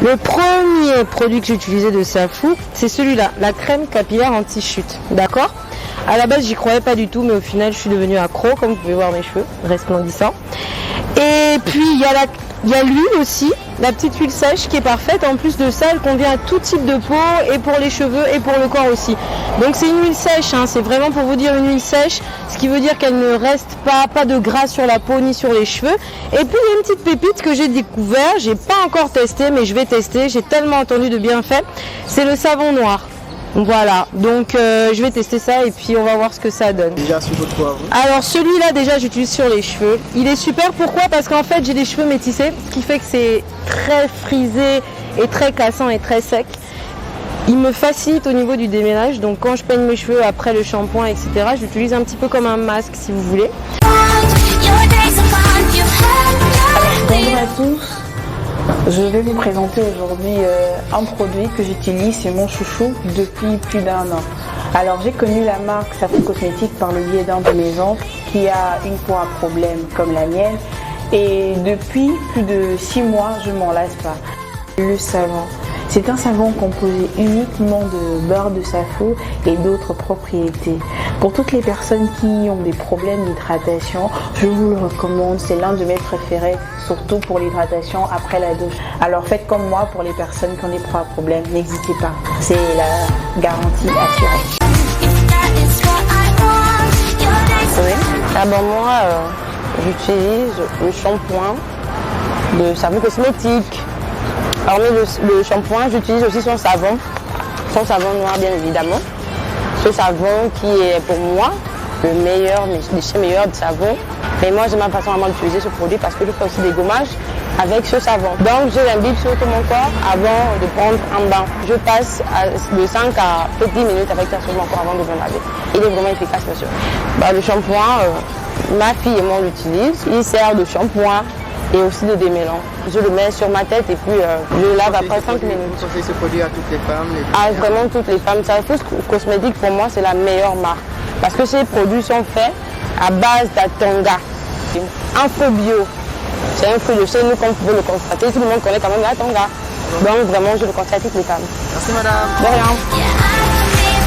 Le premier produit que j'ai utilisé de Safou, c'est celui-là, la crème capillaire anti-chute, d'accord? À la base, j'y croyais pas du tout, mais au final, je suis devenue accro, comme vous pouvez voir mes cheveux resplendissants. Et puis, il y a l'huile aussi, la petite huile sèche qui est parfaite. En plus de ça, elle convient à tout type de peau, et pour les cheveux et pour le corps aussi. Donc c'est une huile sèche, hein, c'est vraiment pour vous dire une huile sèche, ce qui veut dire qu'elle ne reste pas de gras sur la peau ni sur les cheveux. Et puis il y a une petite pépite que j'ai découvert, j'ai pas encore testé, mais je vais tester, j'ai tellement entendu de bienfaits, c'est le savon noir. Voilà, donc je vais tester ça et puis on va voir ce que ça donne. Déjà sur votre poivre. Alors celui-là déjà j'utilise sur les cheveux. Il est super, pourquoi? Parce qu'en fait j'ai des cheveux métissés, ce qui fait que c'est très frisé et très cassant et très sec. Il me facilite au niveau du déménage, donc quand je peigne mes cheveux après le shampoing, etc., j'utilise un petit peu comme un masque si vous voulez. Bonjour à tous. Je vais vous présenter aujourd'hui un produit que j'utilise, c'est mon chouchou depuis plus d'1 an. Alors j'ai connu la marque Safou Cosmétique par le biais d'un de mes oncles qui a une peau à problème comme la mienne et depuis plus de 6 mois je m'en lasse pas. Le savon. C'est un savon composé uniquement de beurre de Safou et d'autres propriétés. Pour toutes les personnes qui ont des problèmes d'hydratation, je vous le recommande, c'est l'un de mes préférés, surtout pour l'hydratation après la douche. Alors faites comme moi pour les personnes qui ont des problèmes, n'hésitez pas, c'est la garantie assurée. Oui. Ah ben moi, j'utilise le shampoing de Safou Cosmétique. Hormis le shampoing, j'utilise aussi son savon noir bien évidemment. Ce savon qui est pour moi le meilleur, des chez meilleurs de savon. Mais moi j'ai ma façon vraiment d'utiliser ce produit parce que je fais aussi des gommages avec ce savon. Donc je l'imbibe sur tout mon corps avant de prendre un bain. Je passe de 5 à 10 minutes avec ça sur mon corps avant de me laver. Il est vraiment efficace monsieur. Le shampoing, ma fille et moi on l'utilise. Il sert de shampoing et aussi de démêlant. Je le mets sur ma tête et puis je lave après 5 minutes. Vous conseillez ce produit à toutes les femmes? Vraiment toutes les femmes. Safou Cosmétique pour moi c'est la meilleure marque. Parce que ces produits sont faits à base d'Atonga. Un faux bio. C'est un fruit de chez nous comme vous pouvez le constater. Tout le monde connaît quand même l'Atonga. Donc vraiment je le conseille à toutes les femmes. Merci madame. De rien.